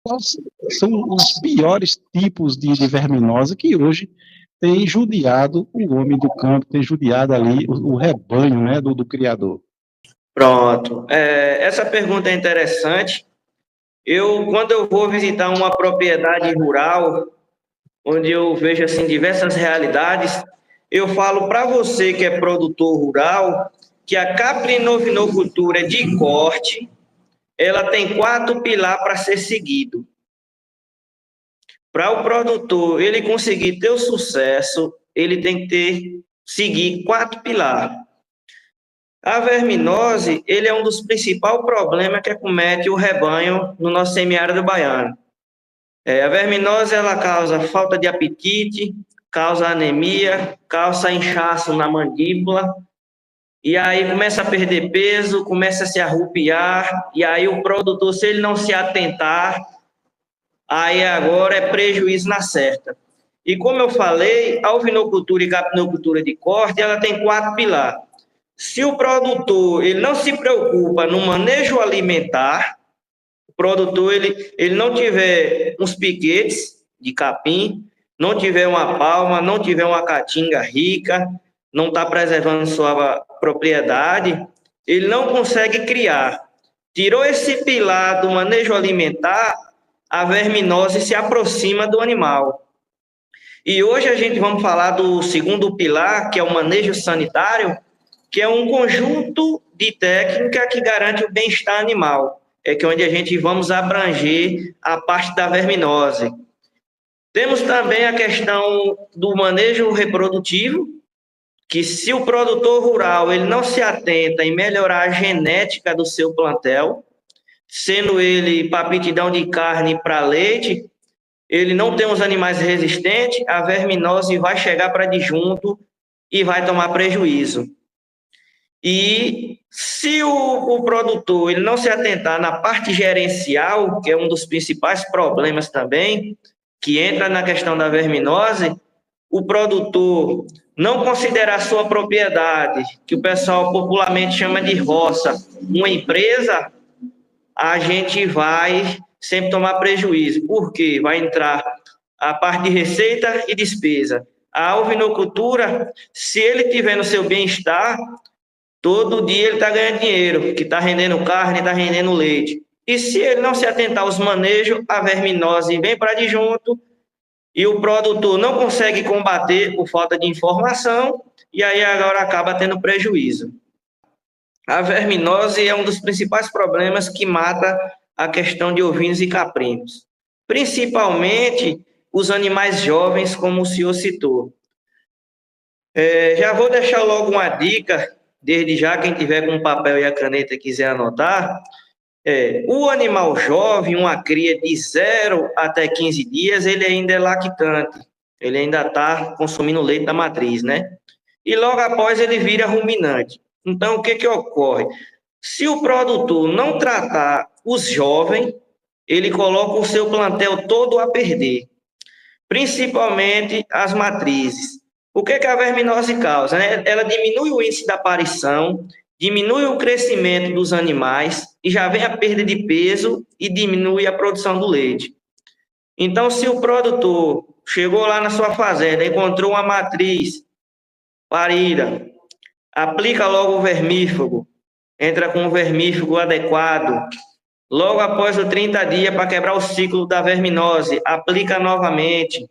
quais são os piores tipos de verminose que hoje tem judiado o homem do campo, tem judiado ali o rebanho, né, do criador? Pronto. Essa pergunta é interessante. Quando eu vou visitar uma propriedade rural, onde eu vejo assim diversas realidades, eu falo para você que é produtor rural que a caprinovinocultura de corte, ela tem 4 pilares para ser seguido. Para o produtor ele conseguir ter o sucesso, ele tem que seguir 4 pilares. A verminose, ele é um dos principais problemas que acomete o rebanho no nosso semiárido baiano. A verminose, ela causa falta de apetite, causa anemia, causa inchaço na mandíbula, e aí começa a perder peso, começa a se arrupiar, e aí o produtor, se ele não se atentar, aí agora é prejuízo na certa. E como eu falei, a ovinocultura e capinocultura de corte, ela tem 4 pilares. Se o produtor ele não se preocupa no manejo alimentar, o produtor ele não tiver uns piquetes de capim, não tiver uma palma, não tiver uma caatinga rica, não está preservando sua propriedade, ele não consegue criar. Tirou esse pilar do manejo alimentar, a verminose se aproxima do animal. E hoje a gente vamos falar do segundo pilar, que é o manejo sanitário, que é um conjunto de técnica que garante o bem-estar animal. É que onde a gente vamos abranger a parte da verminose. Temos também a questão do manejo reprodutivo, que se o produtor rural ele não se atenta em melhorar a genética do seu plantel, sendo ele para aptidão de carne para leite, ele não tem os animais resistentes, a verminose vai chegar para adjunto e vai tomar prejuízo. E se o produtor ele não se atentar na parte gerencial, que é um dos principais problemas também, que entra na questão da verminose, o produtor não considerar sua propriedade, que o pessoal popularmente chama de roça, uma empresa, a gente vai sempre tomar prejuízo, porque vai entrar a parte de receita e despesa. A ovinocultura, se ele tiver no seu bem-estar, todo dia ele está ganhando dinheiro, que está rendendo carne, está rendendo leite. E se ele não se atentar aos manejos, a verminose vem para adjunto e o produtor não consegue combater por falta de informação e aí agora acaba tendo prejuízo. A verminose é um dos principais problemas que mata a questão de ovinos e caprinos, principalmente os animais jovens, como o senhor citou. Já vou deixar logo uma dica. Desde já, quem tiver com o papel e a caneta e quiser anotar, o animal jovem, uma cria de 0 até 15 dias, ele ainda é lactante, ele ainda está consumindo leite da matriz, né? E logo após ele vira ruminante. Então, o que ocorre? Se o produtor não tratar os jovens, ele coloca o seu plantel todo a perder, principalmente as matrizes. O que a verminose causa? Ela diminui o índice da aparição, diminui o crescimento dos animais e já vem a perda de peso e diminui a produção do leite. Então, se o produtor chegou lá na sua fazenda, encontrou uma matriz parida, aplica logo o vermífugo, entra com o vermífugo adequado. Logo após os 30 dias, para quebrar o ciclo da verminose, aplica novamente.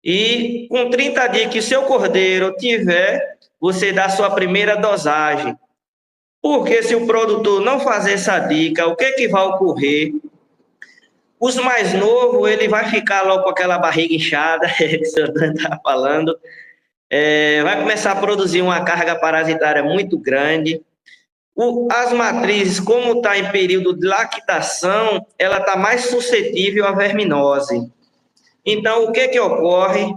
E com 30 dias que o seu cordeiro tiver, você dá a sua primeira dosagem. Porque se o produtor não fazer essa dica, o que vai ocorrer? Os mais novos, ele vai ficar logo com aquela barriga inchada, que o senhor está falando, vai começar a produzir uma carga parasitária muito grande. As matrizes, como está em período de lactação, ela está mais suscetível à verminose. Então, o que ocorre?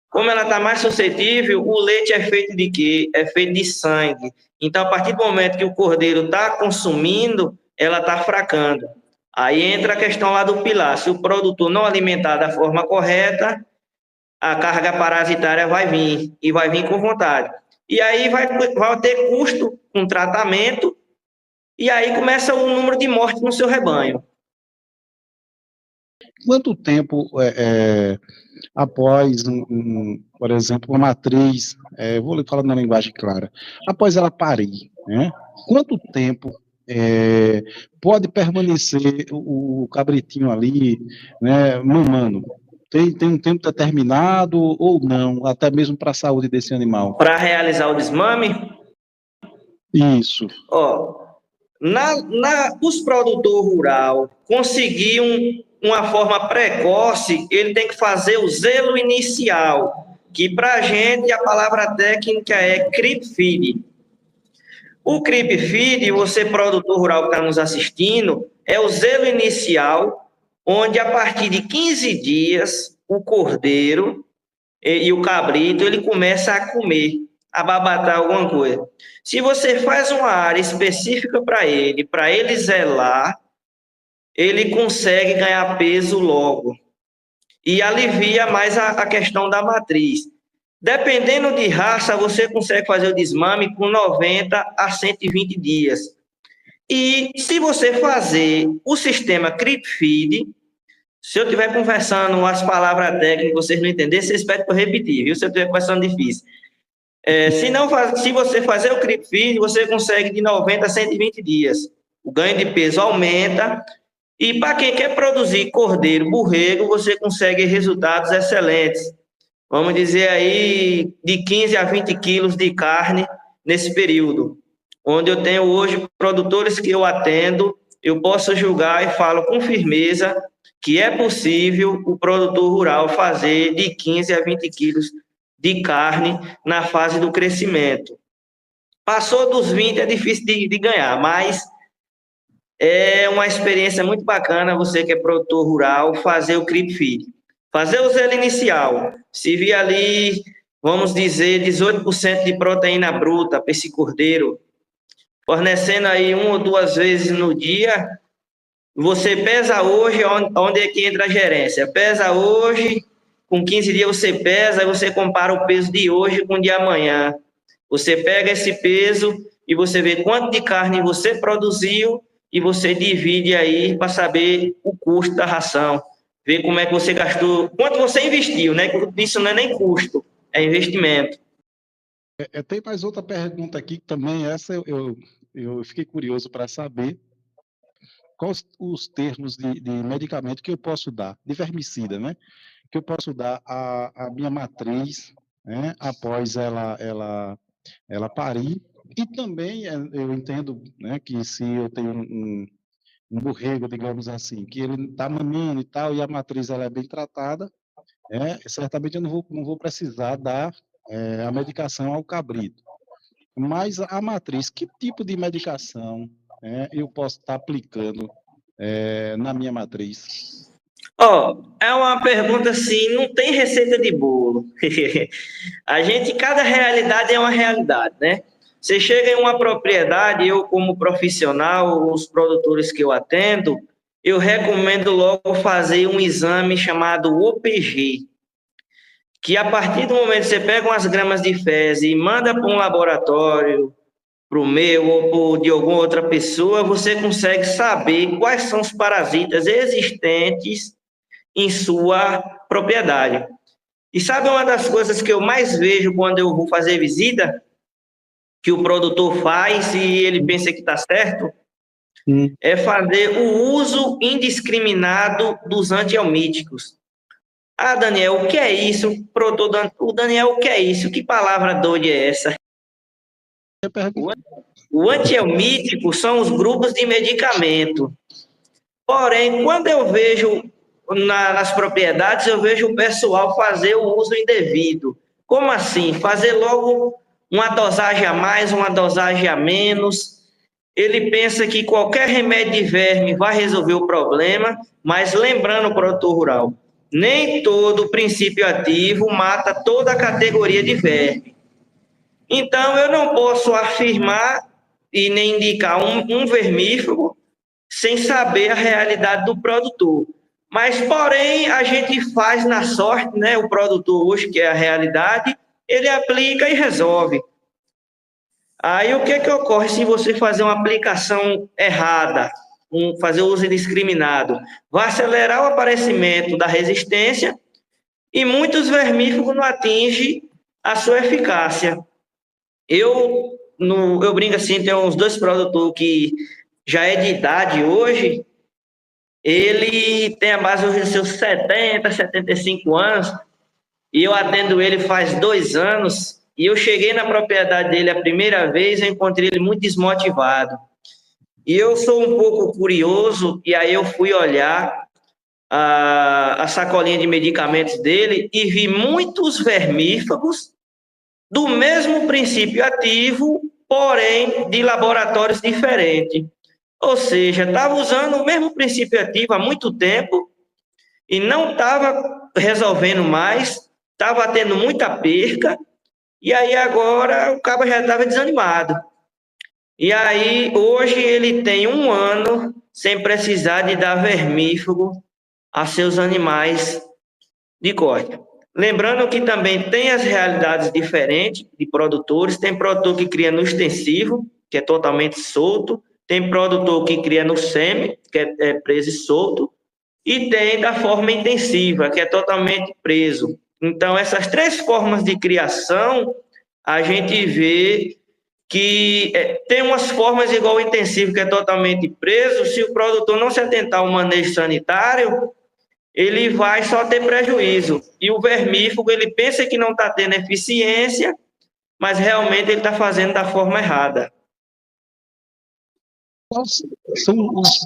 Como ela está mais suscetível, o leite é feito de quê? É feito de sangue. Então, a partir do momento que o cordeiro está consumindo, ela está fracando. Aí entra a questão lá do pilar. Se o produtor não alimentar da forma correta, a carga parasitária vai vir, e vai vir com vontade. E aí vai ter custo com tratamento, e aí começa o número de mortes no seu rebanho. Quanto tempo após, por exemplo, uma matriz, vou lhe falar na linguagem clara, após ela parir, né? Quanto tempo pode permanecer o cabritinho ali, né, mamando? Tem um tempo determinado ou não, até mesmo para a saúde desse animal? Para realizar o desmame, Isso. ó, os produtores rurais conseguiam uma forma precoce, ele tem que fazer o zelo inicial, que para a gente a palavra técnica é creep feed. O creep feed, você produtor rural que está nos assistindo, é o zelo inicial, onde a partir de 15 dias o cordeiro e o cabrito ele começa a comer, a babatar alguma coisa. Se você faz uma área específica para ele zelar, ele consegue ganhar peso logo e alivia mais a questão da matriz. Dependendo de raça, você consegue fazer o desmame com 90 a 120 dias. E se você fazer o sistema creep feed, se eu estiver conversando as palavras técnicas, vocês não entenderem, vocês pedem para eu repetir, viu? Se eu estiver conversando difícil. Se você fazer o creep feed, você consegue de 90 a 120 dias. O ganho de peso aumenta. E para quem quer produzir cordeiro, borrego, você consegue resultados excelentes. Vamos dizer aí, de 15 a 20 quilos de carne nesse período. Onde eu tenho hoje produtores que eu atendo, eu posso julgar e falo com firmeza que é possível o produtor rural fazer de 15 a 20 quilos de carne na fase do crescimento. Passou dos 20 é difícil de ganhar, mas é uma experiência muito bacana você que é produtor rural fazer o creep feed. Fazer o zelo inicial, se vir ali, vamos dizer, 18% de proteína bruta para esse cordeiro, fornecendo aí 1 ou 2 vezes no dia, você pesa hoje, onde é que entra a gerência? Pesa hoje, com 15 dias você pesa, aí você compara o peso de hoje com o de amanhã. Você pega esse peso e você vê quanto de carne você produziu e você divide aí para saber o custo da ração. Ver como é que você gastou, quanto você investiu, né? Isso não é nem custo, é investimento. Tem mais outra pergunta aqui, que também essa eu fiquei curioso para saber quais os termos de medicamento que eu posso dar, de vermicida, né? Que eu posso dar à minha matriz, né? Após ela parir. E também eu entendo, né, que se eu tenho um borrego, digamos assim, que ele está mamando e tal, e a matriz ela é bem tratada, certamente eu não vou precisar dar a medicação ao cabrito. Mas a matriz, que tipo de medicação eu posso estar aplicando na minha matriz? É uma pergunta assim, não tem receita de bolo. Cada realidade é uma realidade, né? Você chega em uma propriedade, eu como profissional, os produtores que eu atendo, eu recomendo logo fazer um exame chamado OPG, que a partir do momento que você pega umas gramas de fezes e manda para um laboratório, para o meu ou de alguma outra pessoa, você consegue saber quais são os parasitas existentes em sua propriedade. E sabe uma das coisas que eu mais vejo quando eu vou fazer visita, que o produtor faz e ele pensa que está certo, é fazer o uso indiscriminado dos antihelmíticos. Ah, Daniel, o que é isso? O Daniel, o que é isso? Que palavra doida é essa? O antihelmítico são os grupos de medicamento. Porém, quando eu vejo nas propriedades, eu vejo o pessoal fazer o uso indevido. Como assim? Fazer logo uma dosagem a mais, uma dosagem a menos. Ele pensa que qualquer remédio de verme vai resolver o problema, mas lembrando o produtor rural, nem todo princípio ativo mata toda a categoria de verme. Então, eu não posso afirmar e nem indicar um vermífugo sem saber a realidade do produtor. Mas, porém, a gente faz na sorte, né? O produtor hoje, que é a realidade, ele aplica e resolve. Aí, o que ocorre se você fazer uma aplicação errada? fazer o uso indiscriminado, vai acelerar o aparecimento da resistência e muitos vermífugos não atingem a sua eficácia. Eu brinco assim, tem uns 2 produtores que já é de idade hoje, ele tem a base dos seus 70, 75 anos, e eu atendo ele faz 2 anos, e eu cheguei na propriedade dele a primeira vez, eu encontrei ele muito desmotivado. E eu sou um pouco curioso, e aí eu fui olhar a sacolinha de medicamentos dele e vi muitos vermífagos do mesmo princípio ativo, porém de laboratórios diferentes. Ou seja, estava usando o mesmo princípio ativo há muito tempo e não estava resolvendo mais, estava tendo muita perca, e aí agora o cabo já estava desanimado. E aí hoje ele tem 1 ano sem precisar de dar vermífugo a seus animais de corte. Lembrando que também tem as realidades diferentes de produtores, tem produtor que cria no extensivo, que é totalmente solto, tem produtor que cria no semi, que é preso e solto, e tem da forma intensiva, que é totalmente preso. Então, essas 3 formas de criação, a gente vê que tem umas formas igual o intensivo, que é totalmente preso, se o produtor não se atentar ao manejo sanitário, ele vai só ter prejuízo. E o vermífugo, ele pensa que não está tendo eficiência, mas realmente ele está fazendo da forma errada. Quais são os